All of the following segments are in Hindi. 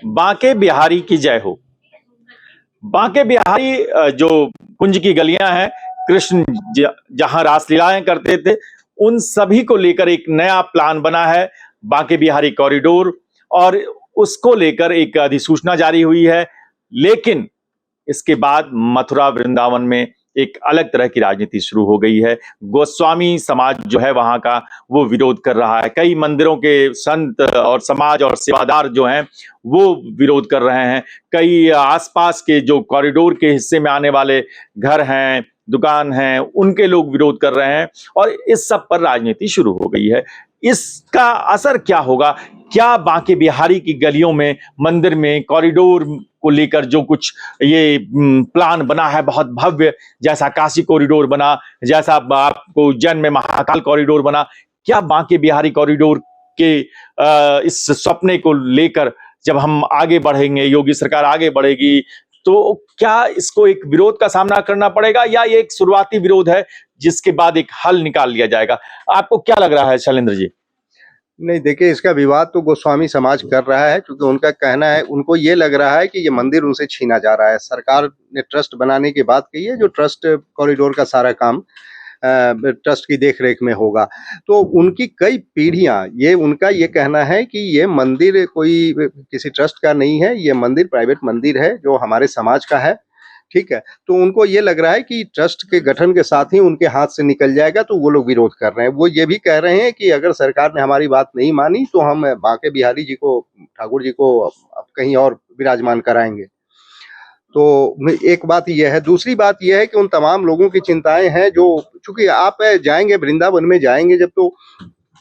बांके बिहारी की जय हो। बांके बिहारी जो कुंज की गलियां हैं, कृष्ण जहां रासलीलाएं करते थे, उन सभी को लेकर एक नया प्लान बना है, बांके बिहारी कॉरिडोर। और उसको लेकर एक अधिसूचना जारी हुई है। लेकिन इसके बाद मथुरा वृंदावन में एक अलग तरह की राजनीति शुरू हो गई है। गोस्वामी समाज जो है वहां का, वो विरोध कर रहा है। कई मंदिरों के संत और समाज और सेवादार जो हैं वो विरोध कर रहे हैं। कई आसपास के जो कॉरिडोर के हिस्से में आने वाले घर हैं, दुकान हैं, उनके लोग विरोध कर रहे हैं। और इस सब पर राजनीति शुरू हो गई है। इसका असर क्या होगा? क्या बांके बिहारी की गलियों में, मंदिर में, कॉरिडोर को लेकर जो कुछ ये प्लान बना है, बहुत भव्य, जैसा काशी कॉरिडोर बना, जैसा आपको उज्जैन में महाकाल कॉरिडोर बना, क्या बांके बिहारी कॉरिडोर के इस सपने को लेकर जब हम आगे बढ़ेंगे, योगी सरकार आगे बढ़ेगी, तो क्या इसको एक विरोध का सामना करना पड़ेगा, या ये एक शुरुआती विरोध है जिसके बाद एक हल निकाल लिया जाएगा? आपको क्या लग रहा है शैलेंद्र जी? नहीं, देखिए, इसका विवाद तो गोस्वामी समाज कर रहा है, क्योंकि उनका कहना है, उनको ये लग रहा है कि ये मंदिर उनसे छीना जा रहा है। सरकार ने ट्रस्ट बनाने की बात कही है, जो ट्रस्ट कॉरिडोर का सारा काम ट्रस्ट की देखरेख में होगा। तो उनकी कई पीढ़ियां, ये उनका ये कहना है कि ये मंदिर कोई किसी ट्रस्ट का नहीं है, ये मंदिर प्राइवेट मंदिर है जो हमारे समाज का है। ठीक है, तो उनको ये लग रहा है कि ट्रस्ट के गठन के साथ ही उनके हाथ से निकल जाएगा, तो वो लोग विरोध कर रहे हैं। वो ये भी कह रहे हैं कि अगर सरकार ने हमारी बात नहीं मानी तो हम बांके बिहारी जी को, ठाकुर जी को अब कहीं और विराजमान कराएंगे। तो एक बात यह है। दूसरी बात यह है कि उन तमाम लोगों की चिंताएं हैं, जो चूंकि आप जाएंगे वृंदावन में जाएंगे जब, तो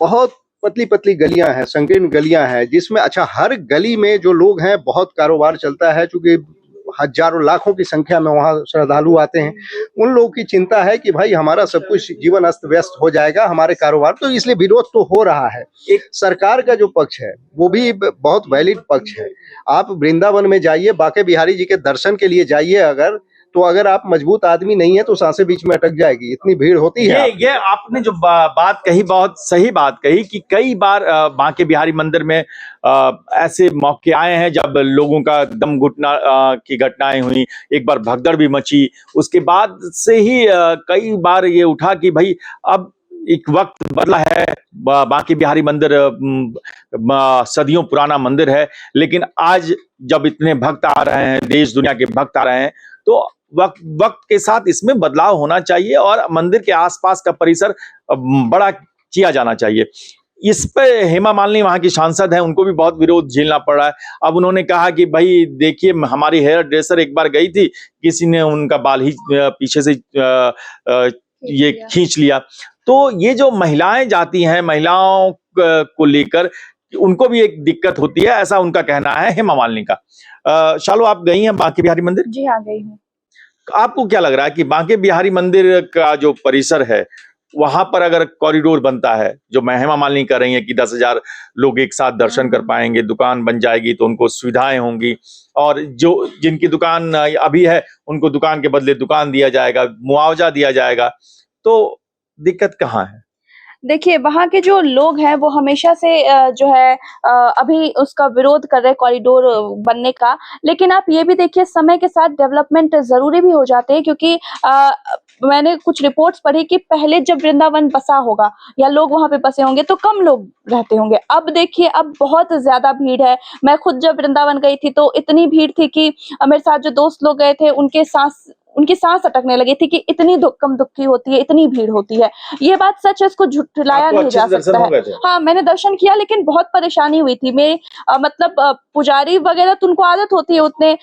बहुत पतली पतली गलियां हैं, संकीर्ण गलियां हैं, जिसमें अच्छा हर गली में जो लोग हैं बहुत कारोबार चलता है, चूंकि हजारों लाखों की संख्या में वहाँ श्रद्धालु आते हैं। उन लोगों की चिंता है कि भाई हमारा सब कुछ जीवन अस्त व्यस्त हो जाएगा, हमारे कारोबार, तो इसलिए विरोध तो हो रहा है। एक सरकार का जो पक्ष है वो भी बहुत वैलिड पक्ष है। आप वृंदावन में जाइए, बांके बिहारी जी के दर्शन के लिए जाइए, अगर आप मजबूत आदमी नहीं है तो सांसें बीच में अटक जाएगी, इतनी भीड़ होती है। ये आपने जो बात कही, बहुत सही बात कही कि कई बार बांके बिहारी मंदिर में ऐसे मौके आए हैं जब लोगों का दम घुटना की घटनाएं हुई। एक बार भगदड़ भी मची। उसके बाद से ही कई बार ये उठा कि भाई अब एक वक्त बदला है। बांके बिहारी मंदिर सदियों पुराना मंदिर है, लेकिन आज जब इतने भक्त आ रहे हैं, देश दुनिया के भक्त आ रहे हैं, तो वक्त के साथ इसमें बदलाव होना चाहिए और मंदिर के आसपास का परिसर बड़ा किया जाना चाहिए। इस पे हेमा मालिनी वहां की सांसद हैं, उनको भी बहुत विरोध झेलना पड़ रहा है। अब उन्होंने कहा कि भाई देखिए, हमारी हेयर ड्रेसर एक बार गई थी, किसी ने उनका बाल ही पीछे से ये खींच लिया। तो ये जो महिलाएं जाती हैं, महिलाओं को लेकर उनको भी एक दिक्कत होती है, ऐसा उनका कहना है हेमा मालिनी का। शालू, आप गई हैं बांके बिहारी मंदिर? जी हाँ, गई हूँ। आपको क्या लग रहा है कि बांके बिहारी मंदिर का जो परिसर है, वहां पर अगर कॉरिडोर बनता है, जो हेमा मालिनी कर रही है कि 10,000 लोग एक साथ दर्शन कर पाएंगे, दुकान बन जाएगी तो उनको सुविधाएं होंगी, और जो जिनकी दुकान अभी है उनको दुकान के बदले दुकान दिया जाएगा, मुआवजा दिया जाएगा, तो दिक्कत कहाँ है? देखिए, वहाँ के जो लोग हैं वो हमेशा से जो है अभी उसका विरोध कर रहे हैं कॉरिडोर बनने का। लेकिन आप ये भी देखिए, समय के साथ डेवलपमेंट ज़रूरी भी हो जाते हैं, क्योंकि मैंने कुछ रिपोर्ट्स पढ़ी कि पहले जब वृंदावन बसा होगा या लोग वहाँ पे बसे होंगे तो कम लोग रहते होंगे। अब देखिए, अब बहुत ज़्यादा भीड़ है। मैं खुद जब वृंदावन गई थी तो इतनी भीड़ थी कि मेरे साथ जो दोस्त लोग गए थे उनकी सांस अटकने लगी थी कि इतनी कम दुखी होती है, इतनी भीड़ होती है। ये बात सच है, इसको झुठलाया नहीं जा सकता है। हाँ, मैंने दर्शन किया, लेकिन बहुत परेशानी हुई थी। मैं मतलब पुजारी वगैरह तो उनको आदत होती है उतने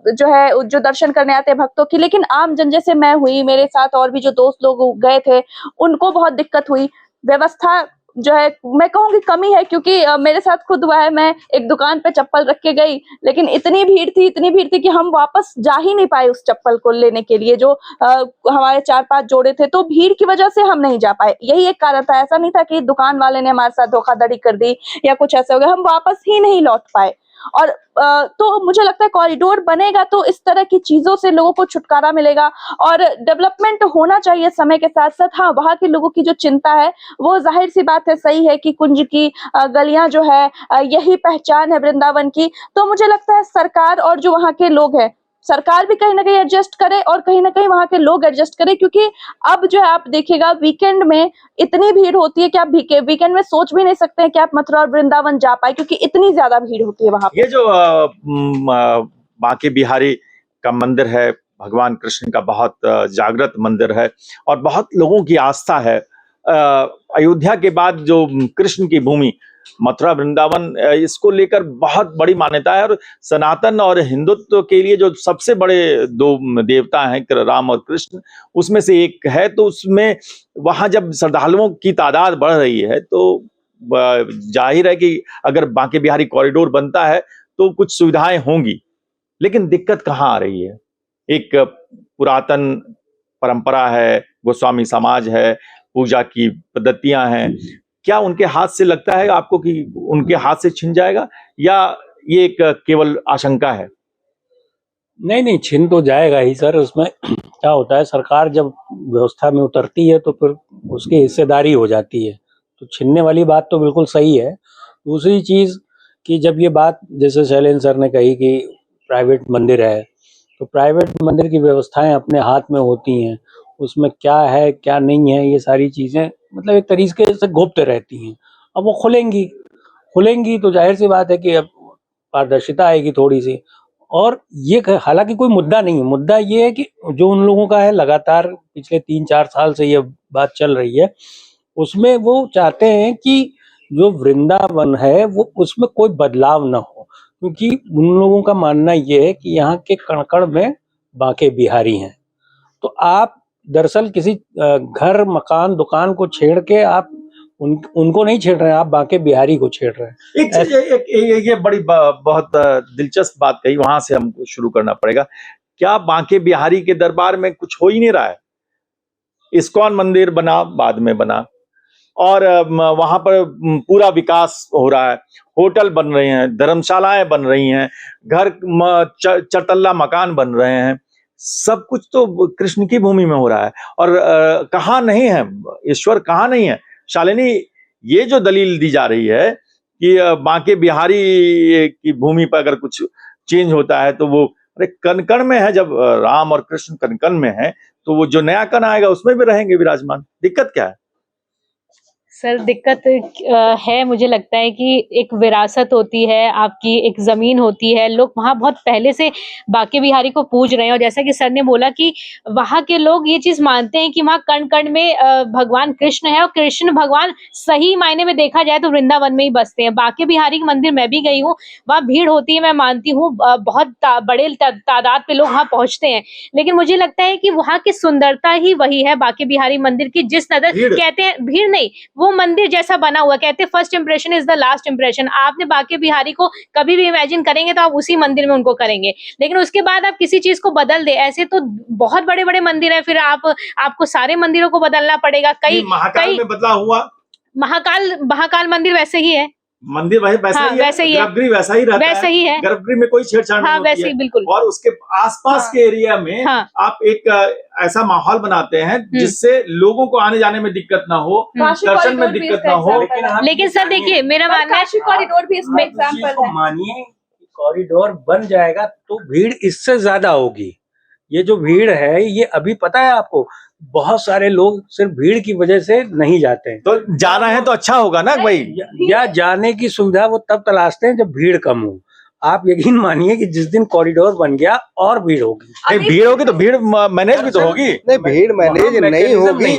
जो दर्शन करने आते हैं भक्तों की, लेकिन आम जन जैसे मैं हुई, मेरे साथ और भी जो दोस्त लोग गए थे, उनको बहुत दिक्कत हुई। व्यवस्था जो है, मैं कहूँगी कमी है, क्योंकि मेरे साथ खुद हुआ है। मैं एक दुकान पे चप्पल रख के गई, लेकिन इतनी भीड़ थी कि हम वापस जा ही नहीं पाए उस चप्पल को लेने के लिए, जो हमारे 4-5 जोड़े थे, तो भीड़ की वजह से हम नहीं जा पाए। यही एक कारण था। ऐसा नहीं था कि दुकान वाले ने हमारे साथ धोखाधड़ी कर दी या कुछ ऐसा हो गया, हम वापस ही नहीं लौट पाए। और तो मुझे लगता है कॉरिडोर बनेगा तो इस तरह की चीजों से लोगों को छुटकारा मिलेगा और डेवलपमेंट होना चाहिए समय के साथ साथ। हाँ, वहाँ के लोगों की जो चिंता है वो जाहिर सी बात है, सही है कि कुंज की गलियां जो है यही पहचान है वृंदावन की। तो मुझे लगता है सरकार और जो वहाँ के लोग हैं, सरकार भी कहीं ना कहीं एडजस्ट करे और कहीं ना कहीं वहाँ के लोग एडजस्ट करें, क्योंकि अब जो है आप देखिएगा वीकेंड में इतनी भीड़ होती है कि आप वीकेंड में सोच भी नहीं सकते हैं कि आप मथुरा और वृंदावन जा पाए, क्योंकि इतनी ज्यादा भीड़ होती है वहां पे। ये जो बांके बिहारी का मंदिर है, भगवान कृष्ण का बहुत जागृत मंदिर है और बहुत लोगों की आस्था है। अयोध्या के बाद जो कृष्ण की भूमि मथुरा वृंदावन, इसको लेकर बहुत बड़ी मान्यता है और सनातन और हिंदुत्व के लिए जो सबसे बड़े दो देवता हैं राम और कृष्ण, उसमें से एक है। तो उसमें वहां जब श्रद्धालुओं की तादाद बढ़ रही है तो जाहिर है कि अगर बांके बिहारी कॉरिडोर बनता है तो कुछ सुविधाएं होंगी। लेकिन दिक्कत कहाँ आ रही है? एक पुरातन परंपरा है, गोस्वामी समाज है, पूजा की पद्धतियां हैं। क्या उनके हाथ से लगता है आपको कि उनके हाथ से छिन जाएगा, या ये एक केवल आशंका है? नहीं नहीं, छिन तो जाएगा ही सर। उसमें क्या होता है, सरकार जब व्यवस्था में उतरती है तो फिर उसकी हिस्सेदारी हो जाती है, तो छिनने वाली बात तो बिल्कुल सही है। दूसरी चीज़ कि जब ये बात जैसे शैलेंद्र सर ने कही कि प्राइवेट मंदिर है, तो प्राइवेट मंदिर की व्यवस्थाएं अपने हाथ में होती हैं, उसमें क्या है क्या नहीं है ये सारी चीज़ें मतलब एक तरीके से गुप्त रहती हैं। अब वो खुलेंगी तो जाहिर सी बात है कि अब पारदर्शिता आएगी थोड़ी सी। और ये हालांकि कोई मुद्दा नहीं है, मुद्दा ये है कि जो उन लोगों का है, लगातार पिछले 3-4 साल से ये बात चल रही है, उसमें वो चाहते हैं कि जो वृंदावन है वो उसमें कोई बदलाव ना हो, क्योंकि उन लोगों का मानना ये है कि यहाँ के कण-कण में बांके बिहारी हैं। तो आप दरअसल किसी घर, मकान, दुकान को छेड़ के आप उनको नहीं छेड़ रहे हैं, आप बांके बिहारी को छेड़ रहे हैं। ये बड़ी बहुत दिलचस्प बात कही, वहां से हमको शुरू करना पड़ेगा। क्या बांके बिहारी के दरबार में कुछ हो ही नहीं रहा है? इस्कॉन मंदिर बना, बाद में बना, और वहां पर पूरा विकास हो रहा है, होटल बन रहे हैं, धर्मशालाएं बन रही हैं, घर चरतल्ला मकान बन रहे हैं, सब कुछ तो कृष्ण की भूमि में हो रहा है। और कहाँ नहीं है ईश्वर, कहाँ नहीं है? शालिनी, ये जो दलील दी जा रही है कि बांके बिहारी की भूमि पर अगर कुछ चेंज होता है तो वो, अरे कण-कण में है। जब राम और कृष्ण कण-कण में है तो वो जो नया कण आएगा उसमें भी रहेंगे विराजमान। दिक्कत क्या है? सर दिक्कत है, मुझे लगता है कि एक विरासत होती है, आपकी एक ज़मीन होती है, लोग वहाँ बहुत पहले से बांके बिहारी को पूज रहे हैं। और जैसा कि सर ने बोला कि वहाँ के लोग ये चीज़ मानते हैं कि वहाँ कण-कण में भगवान कृष्ण है, और कृष्ण भगवान सही मायने में देखा जाए तो वृंदावन में ही बसते हैं। बांके बिहारी के मंदिर मैं भी गई हूँ, वहाँ भीड़ होती है, मैं मानती हूँ, बहुत बड़े तादाद पे लोग वहाँ पहुँचते हैं। लेकिन मुझे लगता है कि वहाँ की सुंदरता ही वही है बांके बिहारी मंदिर की, जिस नज़र कहते हैं भीड़ नहीं, वो मंदिर जैसा बना हुआ, कहते हैं first impression is the last impression. आपने बांके बिहारी को कभी भी इमेजिन करेंगे तो आप उसी मंदिर में उनको करेंगे, लेकिन उसके बाद आप किसी चीज को बदल दे, ऐसे तो बहुत बड़े बड़े मंदिर है, फिर आपको सारे मंदिरों को बदलना पड़ेगा। महाकाल में बदलाव हुआ, महाकाल मंदिर वैसे ही है, मंदिर वैसा ही है, वैसे ही है, गर्भगृह वैसा ही रहता वैसे ही है, गर्भगृह में कोई छेड़छाड़ नहीं होती वैसे है। ही बिल्कुल। और उसके आसपास के एरिया में आप एक ऐसा माहौल बनाते हैं जिससे लोगों को आने जाने में दिक्कत ना हो, दर्शन में दिक्कत ना हो। लेकिन सर देखिए, मेरा मानना है कॉरिडोर भी इसमें एग्जांपल है। मानिए कॉरिडोर बन जाएगा तो भीड़ इससे ज्यादा होगी। ये जो भीड़ है, ये अभी पता है आपको, बहुत सारे लोग सिर्फ भीड़ की वजह से नहीं जाते हैं। तो जाना है तो अच्छा होगा ना भाई, या जाने की सुविधा वो तब तलाशते हैं जब भीड़ कम हो। आप यकीन मानिए कि जिस दिन कॉरिडोर बन गया और भीड़ होगी। नहीं, भीड़ होगी तो भीड़ मैनेज भी तो होगी। नहीं, भीड़ मैनेज नहीं होगी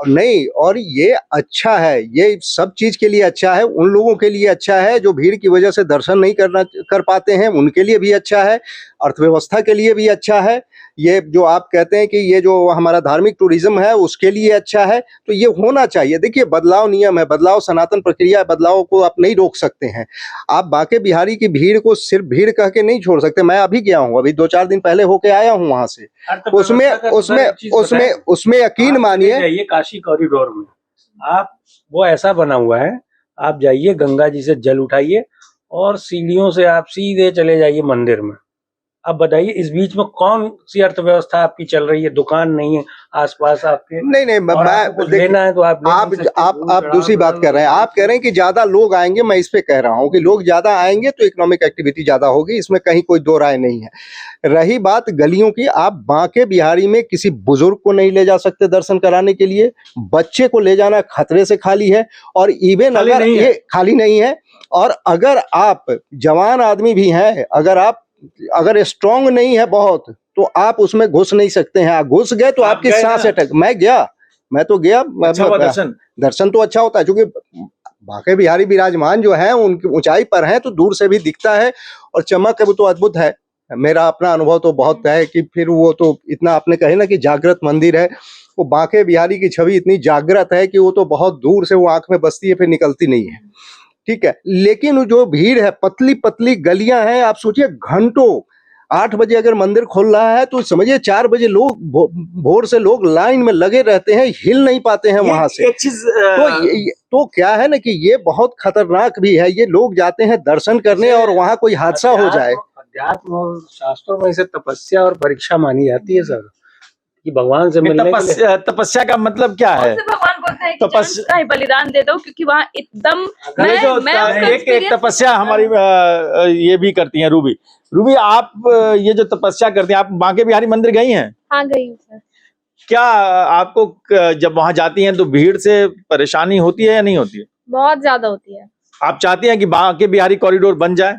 नहीं, और ये अच्छा है, ये सब चीज के लिए अच्छा है। उन लोगों के लिए अच्छा है जो भीड़ की वजह से दर्शन नहीं कर पाते हैं, उनके लिए भी अच्छा है, अर्थव्यवस्था के लिए भी अच्छा है। ये जो आप कहते हैं कि ये जो हमारा धार्मिक टूरिज्म है उसके लिए अच्छा है, तो ये होना चाहिए। देखिए, बदलाव नियम है, बदलाव सनातन प्रक्रिया है, बदलाव को आप नहीं रोक सकते हैं। आप बांके बिहारी की भीड़ को सिर्फ भीड़ कह के नहीं छोड़ सकते। मैं अभी गया हूँ, अभी 2-4 दिन पहले होके आया हूँ वहां से। उसमें यकीन मानिए, काशी कॉरिडोर में आप वो ऐसा बना हुआ है, आप जाइए गंगा जी से जल उठाइए और सीढ़ियों से आप सीधे चले जाइए मंदिर में। अब बताइए इस बीच में कौन सी अर्थव्यवस्था आपकी चल रही है? दुकान नहीं है आसपास आपके, नहीं और आपको कुछ लेना है तो आप ले नहीं सकते। आप दूसरी बात कर रहे हैं। आप कह रहे हैं कि ज्यादा लोग आएंगे, मैं इस पे कह रहा हूं कि लोग ज्यादा आएंगे तो इकोनॉमिक एक्टिविटी ज्यादा होगी, इसमें कहीं कोई दो राय नहीं है। रही बात गलियों की, आप बांके बिहारी में किसी बुजुर्ग को नहीं ले जा सकते दर्शन कराने के लिए, बच्चे को ले जाना खतरे से खाली है, और इवन खाली अगर नहीं है। ये खाली नहीं है, और अगर आप जवान आदमी भी हैं, अगर स्ट्रांग नहीं है बहुत, तो आप उसमें घुस नहीं सकते हैं। आप घुस गए तो आप आपकी गए सांस ना? अटक। मैं तो गया। अच्छा हुआ दर्शन। दर्शन तो अच्छा होता है, क्योंकि बांके बिहारी विराजमान जो है उनकी ऊंचाई पर हैं, तो दूर से भी दिखता है, और चमक वो तो अद्भुत है। मेरा अपना अनुभव तो बहुत है कि फिर वो तो इतना, आपने कहे ना कि जागृत मंदिर है, वो बांके बिहारी की छवि इतनी जागृत है कि वो तो बहुत दूर से वो आंख में बसती है, फिर निकलती नहीं है। ठीक है, लेकिन वो जो भीड़ है, पतली पतली गलियां हैं, आप सोचिए घंटों, 8 बजे अगर मंदिर खोल रहा है तो समझिए 4 बजे लोग भोर से लोग लाइन में लगे रहते हैं, हिल नहीं पाते हैं वहां से। एक चीज तो क्या है ना कि ये बहुत खतरनाक भी है। ये लोग जाते हैं दर्शन करने और वहां कोई हादसा हो जाए। अध्यात्म और शास्त्रों में इसे तपस्या और परीक्षा मानी जाती है सर, कि भगवान से मिलने के लिए। तपस्या का मतलब क्या है? भगवान बोलते हैं कि तपस्या- चरण का ही बलिदान दे दो, क्योंकि वहाँ एकदम ये जो मैं उसका एक experience- तपस्या हमारी ये भी करती हैं रूबी, आप ये जो तपस्या करती हैं, आप बांके बिहारी मंदिर गई हैं? हाँ गई हूँ सर। क्या आपको जब वहां जाती हैं तो भीड़ से परेशानी होती है या नहीं होती है? बहुत ज्यादा होती है। आप चाहती हैं कि बांके बिहारी कॉरिडोर बन जाए?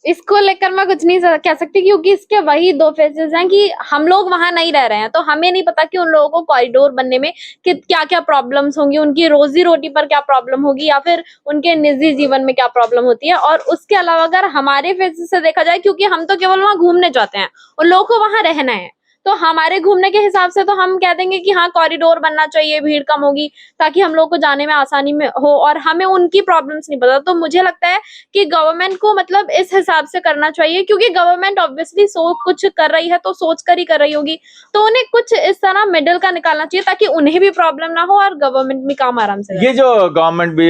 इसको लेकर मैं कुछ नहीं कह सकती, क्योंकि इसके वही दो फेजेस हैं कि हम लोग वहां नहीं रह रहे हैं, तो हमें नहीं पता कि उन लोगों को कॉरिडोर बनने में कि क्या क्या प्रॉब्लम्स होंगी, उनकी रोजी रोटी पर क्या प्रॉब्लम होगी, या फिर उनके निजी जीवन में क्या प्रॉब्लम होती है। और उसके अलावा अगर हमारे फेजेस से देखा जाए, क्योंकि हम तो केवल वहां घूमने जाते हैं, उन लोगों को वहां रहना है, तो हमारे घूमने के हिसाब से तो हम कह देंगे कि हाँ कॉरिडोर बनना चाहिए, भीड़ कम होगी, ताकि हम लोग को जाने में आसानी में हो, और हमें उनकी प्रॉब्लम्स नहीं पता। तो मुझे लगता है कि गवर्नमेंट को मतलब इस हिसाब से करना चाहिए, क्योंकि गवर्नमेंट ऑब्वियसली कुछ कर रही है तो सोच कर ही कर रही होगी, तो उन्हें कुछ इस तरह मिडल का निकालना चाहिए, ताकि उन्हें भी प्रॉब्लम ना हो और गवर्नमेंट भी काम आराम से। ये जो गवर्नमेंट भी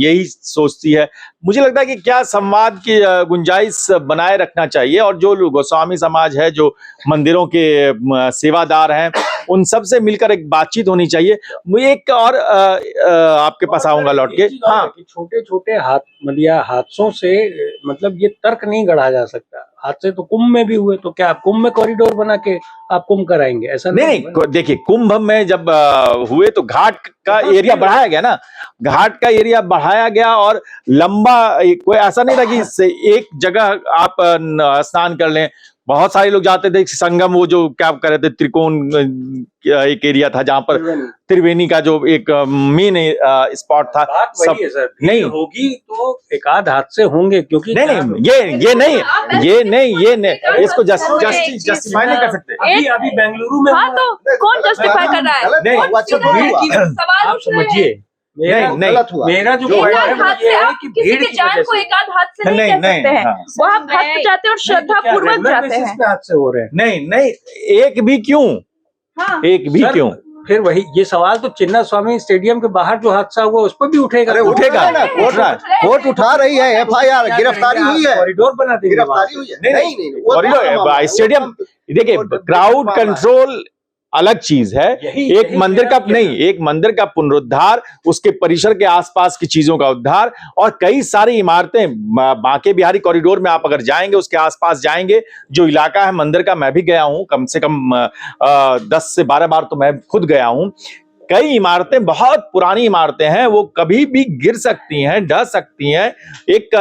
यही सोचती है, मुझे लगता है कि क्या संवाद की गुंजाइश बनाए रखना चाहिए, और जो गोस्वामी समाज है, जो मंदिरों के सेवादार हैं, उन सब से मिलकर एक बातचीत होनी चाहिए। मुझे एक और आपके पास आऊंगा लौट के। हाँ, छोटे छोटे हादसों से मतलब ये तर्क नहीं गढ़ा जा सकता। हादसे तो कुंभ में भी हुए, तो क्या आप कुंभ में कॉरिडोर बना के आप कुंभ कराएंगे? ऐसा नहीं, देखिए कुंभ में जब हुए तो घाट का एरिया बढ़ाया गया ना, घाट का एरिया बढ़ाया गया, और लंबा कोई ऐसा नहीं था कि एक जगह आप स्नान कर लें। बहुत सारे लोग जाते थे संगम, वो जो क्या कह रहे थे, त्रिकोण एक एरिया था जहां पर त्रिवेणी का जो एक मेन स्पॉट था। बात वही है सर, नहीं होगी तो एक आध हादसे होंगे, क्योंकि नहीं, ये नहीं, इसको जस्टिफाई नहीं कर सकते। अभी बेंगलुरु में हाँ, तो कौन जस्टिफाई कर रहा है? नहीं, कौन अच्छा, क्यों भीड़ की- सवाल आप उठ रहे हैं। समझिए, नहीं, गलत हुआ। मेरा जो एक पॉइंट है आध वो हाथ ये से है आप कि किसी भीड़ की की जान वजह को से। एक आध हाथ से नहीं नहीं, कह सकते हैं। हाँ। वो आप भक्त जाते हैं और श्रद्धा पूर्वक जाते हैं। हादसे हो रहे हैं। नहीं, एक भी क्यों, हाँ, एक भी सर, क्यों? फिर वही ये सवाल तो चिन्ना स्वामी स्टेडियम के बाहर जो हादसा हुआ उस पर भी उठेगा। अरे उठेगा ना, कोर्ट उठा रही है, FIR, गिरफ्तारी हुई है, कॉरिडोर बना देंगे गिरफ्तारी हुई है। नहीं, वो कॉरिडोर स्टेडियम, देखिए क्राउड कंट्रोल अलग चीज है। एक मंदिर का नहीं, एक मंदिर का पुनरुद्धार, उसके परिसर के आसपास की चीजों का उद्धार, और कई सारी इमारतें बांके बिहारी कॉरिडोर में आप अगर जाएंगे, उसके आसपास जाएंगे, जो इलाका है मंदिर का, मैं भी गया हूं, कम से कम 10 से 12 बार तो मैं खुद गया हूं। कई इमारतें बहुत पुरानी इमारतें हैं, वो कभी भी गिर सकती हैं, ढह सकती हैं। एक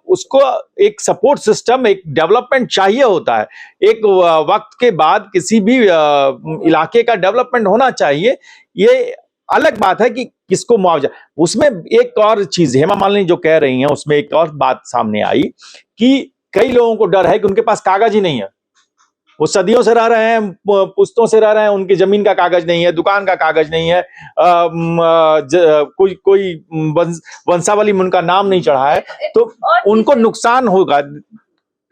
उसको एक सपोर्ट सिस्टम, एक डेवलपमेंट चाहिए होता है। एक वक्त के बाद किसी भी इलाके का डेवलपमेंट होना चाहिए। ये अलग बात है कि किसको मुआवजा। उसमें एक और चीज हेमा मालिनी जो कह रही हैं, उसमें एक और बात सामने आई कि कई लोगों को डर है कि उनके पास कागज ही नहीं है। वो सदियों से रह रहे हैं, पुश्तों से रह रहे हैं, उनकी जमीन का कागज नहीं है, दुकान का कागज नहीं है, कोई वंशावली में उनका नाम नहीं चढ़ा है, तो उनको नुकसान होगा।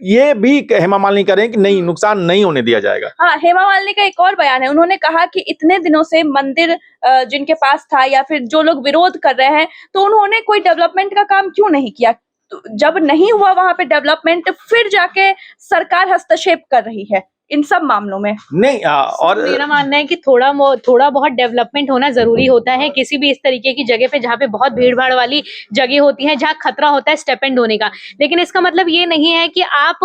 ये भी हेमा मालिनी करें कि नहीं, नुकसान नहीं होने दिया जाएगा। हाँ, हेमा मालिनी का एक और बयान है। उन्होंने कहा कि इतने दिनों से मंदिर जिनके पास था या फिर जो लोग विरोध कर रहे हैं, तो उन्होंने कोई डेवलपमेंट का काम क्यों नहीं किया? तो जब नहीं हुआ वहां पे डेवलपमेंट, फिर जाके सरकार हस्तक्षेप कर रही है इन सब मामलों में। नहीं और मेरा मानना है कि थोड़ा बहुत डेवलपमेंट होना जरूरी होता है किसी भी इस तरीके की जगह पे जहाँ पे बहुत भीड़ भाड़ वाली जगह होती है, जहाँ खतरा होता है स्टेप एंड होने का। लेकिन इसका मतलब ये नहीं है कि आप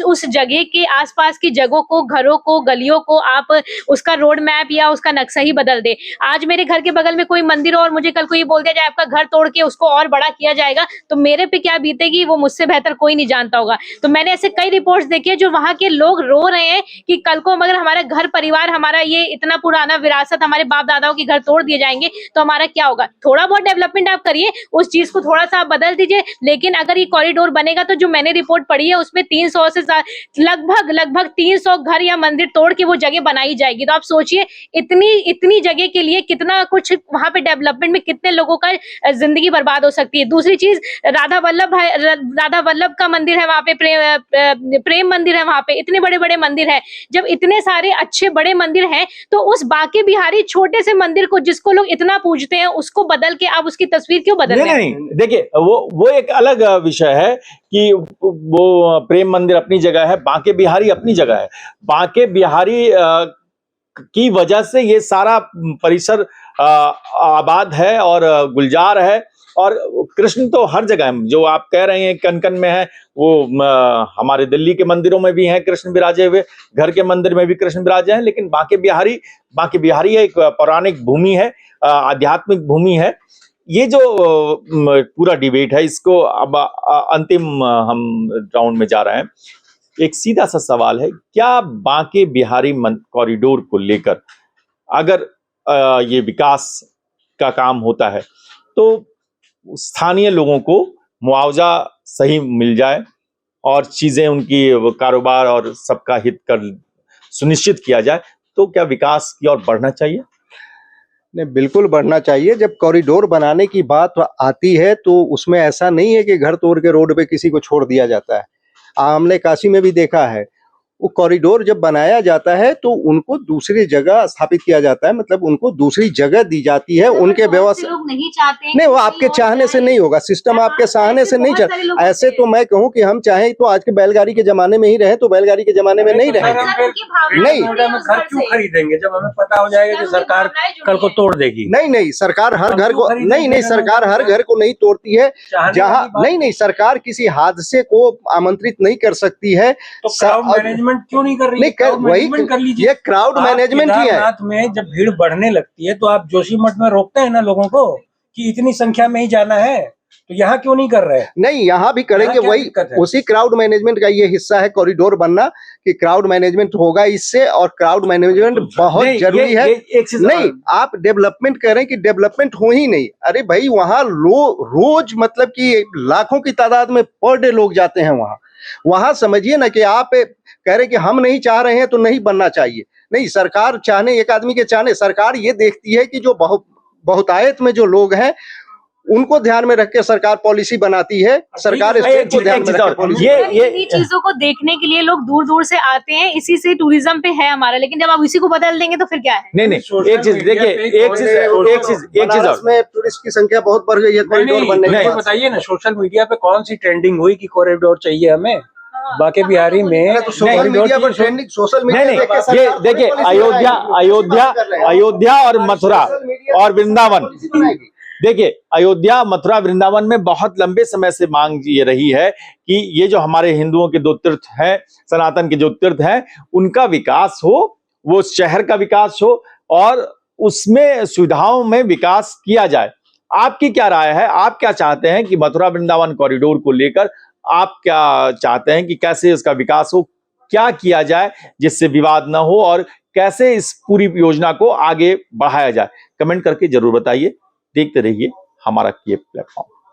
उस जगह के आसपास की जगहों को, घरों को, गलियों को आप उसका रोड मैप या उसका नक्शा ही बदल दे। आज मेरे घर के बगल में कोई मंदिर और मुझे कल को ये बोल दिया जाए आपका घर तोड़ के उसको और बड़ा किया जाएगा, तो मेरे पे क्या बीतेगी वो मुझसे बेहतर कोई नहीं जानता होगा। तो मैंने ऐसे कई रिपोर्ट्स देखी है जो वहां के लोग रो रहे हैं कि कल को अगर हमारा घर परिवार, हमारा ये इतना पुराना विरासत, हमारे बाप दादाओं के घर तोड़ दिए जाएंगे तो हमारा क्या होगा। थोड़ा बहुत डेवलपमेंट आप करिए, उस चीज को थोड़ा सा आप बदल दीजिए, लेकिन अगर ये कॉरिडोर बनेगा तो जो मैंने रिपोर्ट पढ़ी है उसमें 300 से लगभग 300 घर या मंदिर तोड़ के वो जगह बनाई जाएगी। तो आप सोचिए इतनी जगह के लिए कितना कुछ वहां पे डेवलपमेंट में कितने लोगों का जिंदगी बर्बाद हो सकती है। दूसरी चीज, राधा वल्लभ का मंदिर है वहां पे, प्रेम मंदिर है वहां पे, इतने बड़े बड़े मंदिर है। जब इतने सारे अच्छे बड़े मंदिर हैं तो उस बांके बिहारी छोटे से मंदिर को जिसको लोग इतना पूजते हैं उसको बदल के आप उसकी तस्वीर क्यों बदल रहे हैं? नहीं, देखिए वो एक अलग विषय है कि वो प्रेम मंदिर अपनी जगह है, बांके बिहारी अपनी जगह है। बांके बिहारी की वजह से ये सारा परिसर आबाद है और गुलजार है, और कृष्ण तो हर जगह है। जो आप कह रहे हैं कन-कन में है, वो हमारे दिल्ली के मंदिरों में भी हैं कृष्ण विराजे हुए, घर के मंदिर में भी कृष्ण विराजे हैं। लेकिन बांके बिहारी एक पौराणिक भूमि है, आध्यात्मिक भूमि है। ये जो पूरा डिबेट है, इसको अब अंतिम हम राउंड में जा रहे हैं। एक सीधा सा सवाल है, क्या बांके बिहारी कॉरिडोर को लेकर अगर ये विकास का काम होता है तो स्थानीय लोगों को मुआवजा सही मिल जाए और चीजें उनकी कारोबार और सबका हित कर सुनिश्चित किया जाए, तो क्या विकास की ओर बढ़ना चाहिए? नहीं, बिल्कुल बढ़ना चाहिए। जब कॉरिडोर बनाने की बात आती है तो उसमें ऐसा नहीं है कि घर तोड़ के रोड पे किसी को छोड़ दिया जाता है। हमने काशी में भी देखा है, वो कॉरिडोर जब बनाया जाता है तो उनको दूसरी जगह स्थापित किया जाता है, मतलब उनको दूसरी जगह दी जाती है। उनके व्यवस्था लोग नहीं चाहते, नहीं, वो आपके चाहने से नहीं होगा, सिस्टम आपके चाहने से नहीं चल। ऐसे तो मैं कहूँ कि हम चाहें तो आज के बैलगाड़ी के जमाने में ही रहे, तो बैलगाड़ी के जमाने में नहीं रहे। नहीं, घर क्यों खरीदेंगे जब हमें पता हो जाएगा कि सरकार कल को तोड़ देगी? नहीं, सरकार हर घर को नहीं, सरकार हर घर को नहीं तोड़ती है। जहाँ नहीं, सरकार किसी हादसे को आमंत्रित नहीं कर सकती है। मैनेजमेंट क्यों नहीं कर रही है? वही कर लीजिए, ये क्राउड मैनेजमेंट ही है। केदारनाथ में जब भीड़ बढ़ने लगती है तो आप जोशीमठ में रोकते हैं ना लोगों को कि इतनी संख्या में ही जाना है, तो यहाँ क्यों नहीं कर रहे? नहीं, यहाँ भी करेंगे। वही उसी क्राउड मैनेजमेंट का ये हिस्सा है कॉरिडोर बनना, कि क्राउड मैनेजमेंट होगा इससे, और क्राउड मैनेजमेंट बहुत जरूरी है। नहीं, आप डेवलपमेंट करें कि डेवलपमेंट हो ही नहीं। अरे भाई, वहाँ रोज मतलब कि लाखों की तादाद में पर डे लोग जाते हैं वहाँ समझिए ना कि आप कह रहे कि हम नहीं चाह रहे हैं तो नहीं बनना चाहिए। नहीं, सरकार चाहने, एक आदमी के चाहने, सरकार ये देखती है कि जो बहुतायत में जो लोग हैं उनको ध्यान में रख के सरकार पॉलिसी बनाती है। सरकार स्टेट को ध्यान में रख के पॉलिसी ये चीजों को देखने के लिए लोग दूर दूर से आते हैं, इसी से टूरिज्म पे है हमारा। लेकिन जब आप इसी को बदल देंगे तो फिर क्या है? नहीं, एक चीज देखिए, एक चीज में टूरिस्ट की संख्या बहुत बढ़ गई है कॉरिडोर बनने के बाद। बताइए ना, सोशल मीडिया पे कौन सी ट्रेंडिंग हुई कि कॉरिडोर चाहिए हमें बांके बिहारी में? तो सोशल मीडिया पर ट्रेंडिंग, सोशल मीडिया ये देखिए, अयोध्या और मथुरा और वृंदावन, देखिए अयोध्या, मथुरा, वृंदावन में बहुत लंबे समय से मांग ये रही है कि ये जो हमारे हिंदुओं के दो तीर्थ हैं, सनातन के जो तीर्थ हैं, उनका विकास हो, वो शहर का विकास हो और उसमें सुविधाओं में विकास किया जाए। आपकी क्या राय है? आप क्या चाहते हैं कि मथुरा वृंदावन कॉरिडोर को लेकर आप क्या चाहते हैं कि कैसे इसका विकास हो, क्या किया जाए जिससे विवाद ना हो, और कैसे इस पूरी योजना को आगे बढ़ाया जाए? कमेंट करके जरूर बताइए। देखते रहिए हमारा ये प्लेटफॉर्म।